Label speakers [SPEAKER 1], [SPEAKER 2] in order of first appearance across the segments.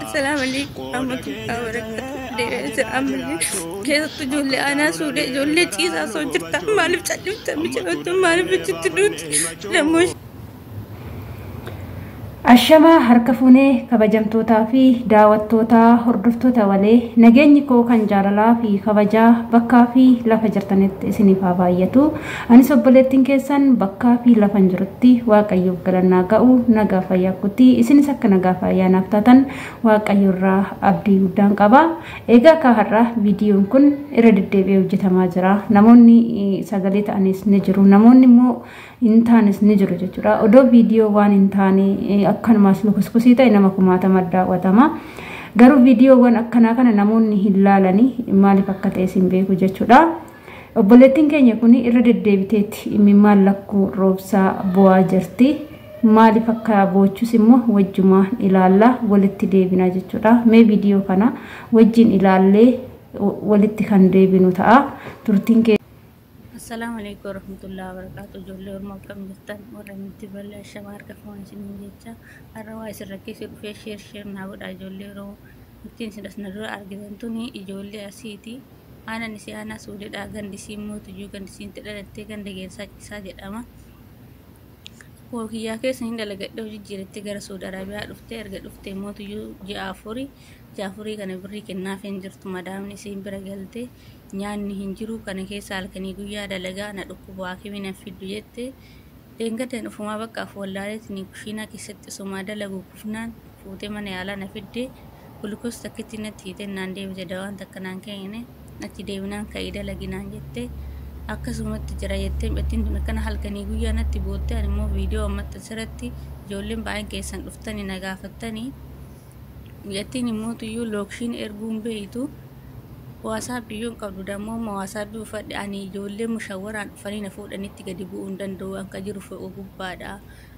[SPEAKER 1] السلام عليكم ورحمة الله وبركاته. أمري كيف تجولي أنا سوري جولي تيزا صوتك ما لفت علمت مجرد ما لفت تدوت لمش
[SPEAKER 2] Ashamaa harka fuunee kabajamtootaa fi daawwattootaa hordoftoota walee nageenyi koo kan jaalalaa fi kabajaa bakkaa fi lafa jirtanitti isiniif haa baay'atu. Anis obboleettiin keessan bakkaa fi lafa jirutti Waaqayyoof galannaa ga'u nagaa fayyaatti isinis akka nagaa fayyaanaaf taatan Waaqayyo irraa abdii guddaan qaba. Egaa akka har'a viidiyoon kun irra deddeebi'ee hojjetamaa jira. Namoonni sagalee ta'anis ni jiru. Namoonni immoo hin taanes ni jiru jechuudha. Odoo viidiyoo waan hin taane akkanumaas lukuskusii ta'e nama kumaatama daawwatama. Garuu viidiyoowwan akkanaa kana namoonni hin laalanii maaliif akka ta'e sin beeku jechuudha. Obboleettiin keenya kun irra deddeebiteetti imimmaan lakkuu roobsaa bu'aa jirti. Maaliif akka boochus immoo wajjumaan ilaalla walitti deebina jechuudha. Mee viidiyoo kana wajjin ilaallee walitti kan deebinu ta'a. Turtiin
[SPEAKER 1] السلام عليكم ورحمة الله وبركاته. جولي ورما كم جتان ورمتي بلا شمار كفون سنين جتا الرواية سركيس في شير نعود على جولي رو مكتين سدس ندور أرجعن توني جولي أسيتي أنا نسي أنا سودة أجن دسيمو تجو كان دسين تلا تيجان دجال ساجد أما وكيا كيس هند لقيت دوجي جرت تجار سودا ربيع رفته أرجع رفته مو تجو جافوري كان بري كنا فين جرت مدام نسيم برجلته nyaanni hin jiru kana keessa halkanii guyyaa dalagaa na dhukkuba waakii na fiddu jette deengateen ufumaa bakka afoollaalee kushiinaa keessatti somaa dalagu kufnaan fuutee mana yaalaa na fidde gulukoos takkitti natti hiite naan deebite dawaan takka naan kennine natti deebinaan ka'ii dalaginaan jette akkasumatti jira jettee bettiin tun akkana halkanii guyyaa natti bootte ani immoo viidiyoo ammatti asirratti ijoolleen baay'een keessan dhuftanii na gaafattanii jettiin immoo tuyyuu lookshiin erguun beeytu WhatsApp biyyoon qabdu dammoo WhatsApp ufadhe ani ijoollee mushawaraan dhufanii na fuudhanitti gadi bu'uu hin danda'u akka jiru fo'oo gubbaadha.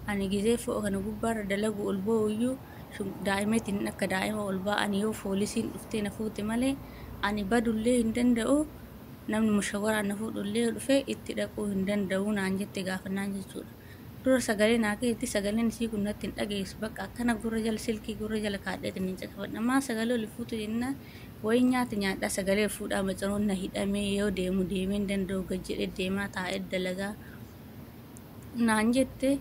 [SPEAKER 1] Ani gizee fo'oo kana gubbaarra dalagu ol ba'uyyuu daa'imeetiin akka daa'ima ol ba'anii yoo poolisiin dhuftee na fuute malee ani badullee hin danda'u namni mushawaraan na fuudhullee dhufee itti dhaquu hin danda'u naan jette gaafannaan jechuudha. Dura sagalee naa keetti sagaleen isii kun natti hin dhageessu bakka akkana gurra jala silkii gurra jala kaadheetiin hin caqafadha. Maa sagalee oli fuutu jennaan wayi nyaata nyaadhaa sagalee fuudhaa macaroon na hidhamee yoo deemu deemee danda'u gajjedhe deemaa taa'ee dalagaa naan jette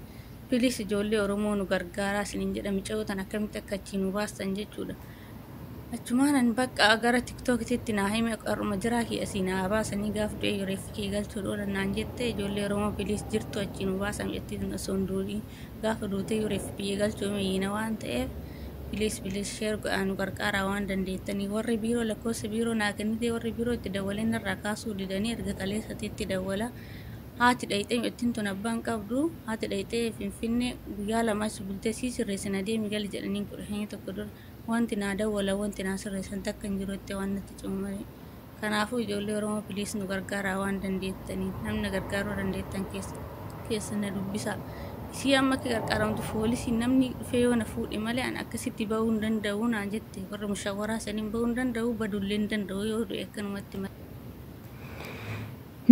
[SPEAKER 1] bilis ijoollee Oromoo nu gargaaraa isiniin jedhame ce'ootan akkamitti akka achiin nu baastan jechuudha. Achumaan bakka gara TikTokitti naa hime qaruma jiraa kee asii naa baasanii gaaf du'ee yoo reeffi galchuudha naan jette ijoollee Oromoo bilis jirtu achiin nu baasan jettee tun osoo hin duudhiin gaafa duutee yoo reeffi galchuu meeyina waan ta'eef bilis share godhaan qarqaaraa waan dandeettanii warri biiroo lakkoofsa biiroo naa kennite warri biiroo itti dawaleen irraa kaasuu didanii erga qaleessatti dawala haati dhayxee ittiin tun abbaan qabdu haati dhayxee Finfinnee guyyaa lamas bultee sii sirreessina deemi gali jedhanii kudhanii tokko dura wanti naa dawwala wanti naa sirreessan takka hin jiru itti waan natti cimamanii kanaafuu ijoollee Oromoo bilis nu gargaaraa waan dandeettanii namni gargaaruu dandeettan keessa na dubbisa. Si amma ke qarqaramtu poolisiin namni dhufee yoo na fuudhe malee an akkasitti bahuu hin danda'u naan jette warra mushawaraa saniin bahuu hin danda'u badullee hin danda'u yoo du'e akkanumatti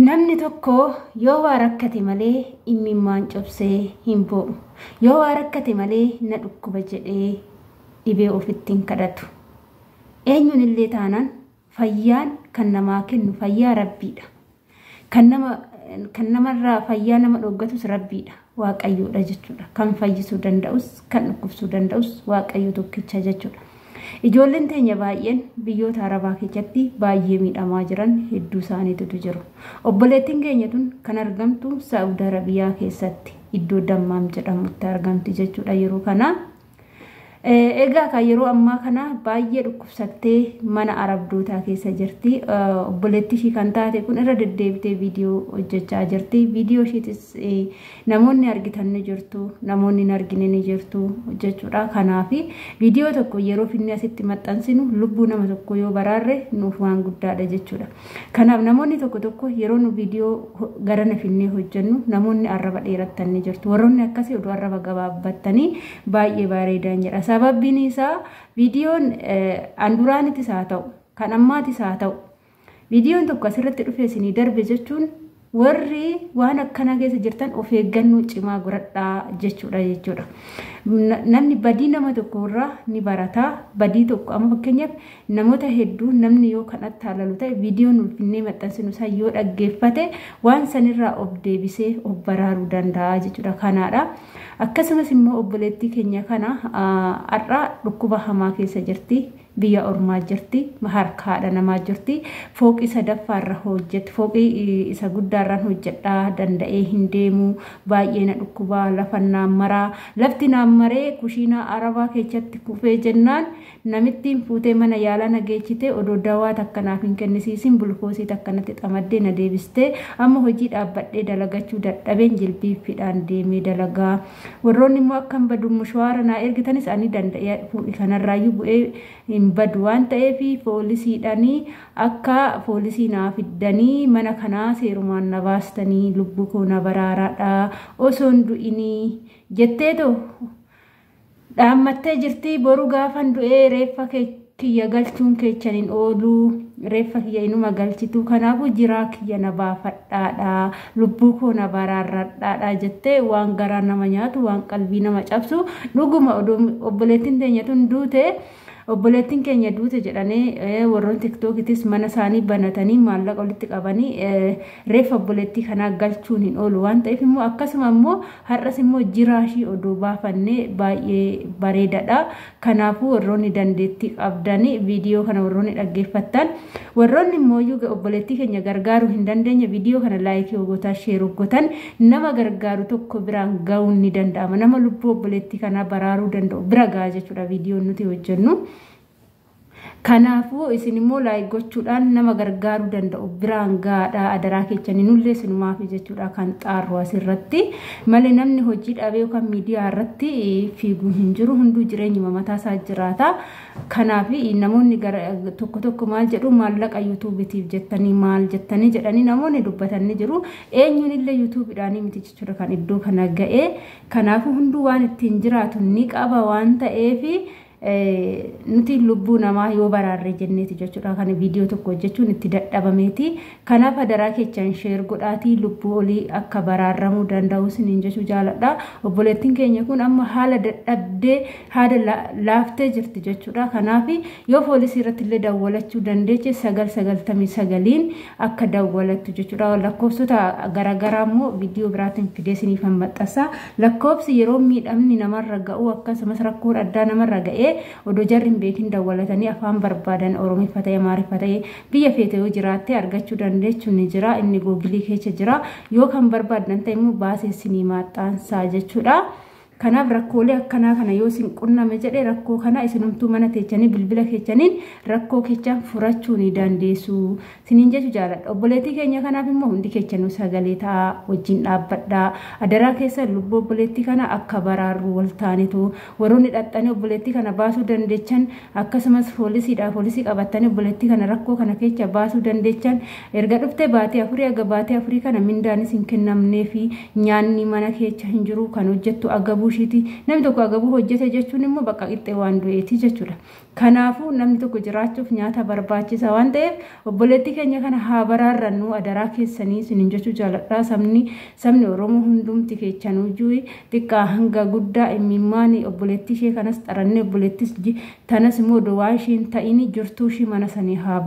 [SPEAKER 2] namni tokko yoo waa rakkate malee imimmaan cobsee hin bo'u yoo waa rakkate malee na dhukkuba jedhee dhibee ofittiin kadhatu eenyuun illee taanaan fayyaan kan namaa kennu fayyaa rabbiidha kan namarraa fayyaa nama dhoggatus rabbiidha Waaqayyoodha jechuudha kan fayyisuu danda'us kan dhukkubsuu danda'us Waaqayyo tokkicha jechuudha. Ijoolleen teenya baay'een biyyoota Arabaa keessatti baay'ee miidhamaa jiran hedduu isaaniitu jiru. Obboleettiin keenya tun kan argamtu Saudi Arabiyaa keessatti iddoo Dammaam jedhamutti argamti jechuudha yeroo kana. Egaa kan yeroo ammaa kana baay'ee dhukkubsattee mana arabdootaa keessa jirti. Obboleettii ishii kan taate kun irra deddeebitee viidiyoo hojjechaa jirti. Viidiyoo ishiitis namoonni argitan ni jirtu, namoonni hin argine ni jirtu jechuudha. Kanaaf viidiyoo tokko yeroo finni asitti maxxansinu lubbuu nama tokko yoo baraarre nuuf waan guddaadha jechuudha. Kanaaf namoonni tokko yeroo nu viidiyoo garana finnee hojjennu namoonni arraba dheerattan ni jirtu. Warroonni akkasii oduu arraba gabaabbattanii baay'ee bareedan jedha. Sababbiin isaa viidiyoon anduraanitis haa ta'u kan ammaatis haa ta'u viidiyoon tokko asirratti dhufee isinii darbe jechuun warri waan akkana keessa jirtan of eeggannoo cimaa godhadhaa jechuudha. Namni badii nama tokko irraa ni barata. Badii tokko amma fakkeenyaaf namoota hedduu namni yoo kanatti haalalu ta'e viidiyoon ulfinnee maxxansinu isaa yoo dhaggeeffate waan sanirraa of deebisee of baraaruu danda'a jechuudha. Kanaadha. Akkasumas immoo obboleettii keenya kana har'a dhukkuba hamaa keessa jirti. Biyya ormaa jirti, harkaadha namaa jirti, fooqii sadaffaarra hojjetti, fooqii isa guddaarraan hojjedhaa danda'ee hin deemu, baay'ee na dhukkubaa, lafa naammaraa, lafti naammaree kushiinaa arabaa keessatti kufee jennaan namittiin fuutee mana yaalaa nageechite odoo dawaa takkanaaf hin kennisiisin bulkoosii takkanatti xamaddee na deebistee amma hojii dhaabbadhee dalagachuu dadhabeen jilbiiffiidhaan deemee dalagaa. Warroonni immoo akkam badu mushwaara naa ergitanis ani danda'ee fuudhi kanarraayyuu bu'ee hin badu waan ta'eef poolisiidhaanii akka poolisii naa fiddanii mana kanaa seerumaan na baastanii lubbuu koo na baraaraadha osoon du'inii jetteeto dhaammattee jirti. Boru gaafan du'ee reeffa kiyya galchuun keechaniin ooluu reeffa kiyya inuma galchitu kanaafuu jiraa kiyya na baafadhaadha lubbuu koo na baraarradhaadha jettee waan garaa nama nyaatu waan qalbii nama cabsu dhuguma obboleettiin teenya tun duute. Obboleettiin keenya duute jedhanii warroon TikTokitis mana isaanii banatanii maallaqa walitti qabanii reeffa obboleettii kanaa galchuun hin oolu waan ta'eef immoo akkasuma immoo har'as immoo jiraashii odoo baafannee baay'ee bareedadha. Kanaafuu warroonni dandeettii qabdanii viidiyoo kana warroonni dhaggeeffattan warroonni immoo obboleettii keenya gargaaruu hin dandeenye viidiyoo kana laayikii hoggotaa sheeruu gootan nama gargaaru tokko biraan ga'uun ni danda'ama. Nama lubbuu obboleettii kanaa baraaruu danda'u bira ga'a jechuudha viidiyoon nuti hojjennu. Kanaafuu isin immoo laayik gochuudhaan nama gargaaruu danda'u biraan gaadha adaraa keessanii nullee sinumaaf jechuudha kan xaarru asirratti malee namni hojii dhabee yookaan miidiyaa irratti fiiguu hin jiru hunduu jireenyuma mataa isaa jiraata. Kanaaf namoonni tokko tokko maal jedhu maallaqa yuutuubitiif jettanii maal jettanii jedhanii namoonni dubbatanii jiru eenyuun illee yuutuubidhaanii miti jechuudha kan iddoo kana ga'ee. Kanaafuu hunduu waan ittiin jiraatu ni qaba waan ta'eef nuti lubbuu namaa yoo baraarre jenneeti jechuudha kan viidiyoo tokko hojjechuun itti dadhabameeti. Kanaaf adaraa keessan sheer godhaatii lubbuu olii akka baraarramuu danda'u isiniin jechuu jaaladha. Obboleettiin keenya kun amma haala dadhabdee haala laaftee jirti jechuudha. Kanaaf yoo poolisii irratti illee dawwalachuu dandeeche 999 akka dawwalattu jechuudha. Lakkoofsota garaagaraa immoo viidiyoo biraatiin fidee isiniif maxxansa. Lakkoofsi yeroo miidhamni namarra ga'u akkasumas rakkoon addaa namarra ga'e odoo jarri hin beekin dawwalatanii afaan barbaadan Oromiiffa ta'e Amaariffa ta'e biyya feete yoo jiraatte argachuu dandeechuun ni jira. Inni googilii keessa jira. Yoo kan barbaadan ta'e immoo baasee isinii maxxansaa jechuudha. Kanaaf rakkoolee akkanaa kana yoo isin qunname jedhee rakkoo kana isinumtuu mana teechanii bilbila keechaniin rakkoo keechaan furachuu ni dandeessu isiniin jechuu jaaladha. Obboleettii keenya kanaaf immoo hundi keechanuu sagalee ta'a wajjin dhaabbadha. Adaraa keessa lubbuu obboleettii kana akka baraarru wal taanetu warroonni dhaxxanii obboleettii kana baasuu dandeechan akkasumas poolisii qabatanii obboleettii kana rakkoo kana keessa baasuu dandeechan erga dhuftee baatee afurii kana mindaanis hin kennamnee fi nyaanni mana keessa hin jiru kan hojjettu agabu namni tokko agabuu hojjete jechuun immoo bakka qixxee waan du'eeti jechuudha. Kanaafuu namni tokko jiraachuuf nyaata barbaachisa waan ta'eef obboleettii keenya kana haa baraarrannu adaraa keessanii isiniin jechuu jaaladha. Sabni Oromoo hundumti keechanuu jiru xiqqaa hanga guddaa imimmaan obboleettii ishee kanas xarannee obboleettis tanas immoo dawaa isheen ta'ini jirtuu ishee mana sanii haa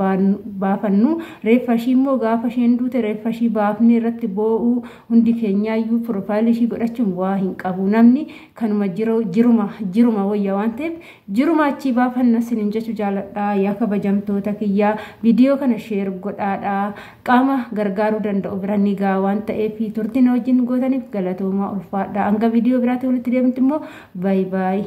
[SPEAKER 2] baafannu. Reeffa ishee immoo gaafa isheen duute reeffa ishee baafnee irratti boo'uu hundi keenyaayyuu piroofaayilii ishee godhachuun waa hin qabu. Namni kanuma jiruma wayya waan ta'eef jiruma achii baafanna isiniin jechuu jaaladha. Yaa kabajamtoota kiyyaa viidiyoo kana sheer godhaadha. Qaama gargaaruu danda'u bira ni ga'a waan ta'eef turtiin wajjin gootaniif galatoomaa ulfaadha. Hanga viidiyoo biraatti walitti deemtu immoo baay baay.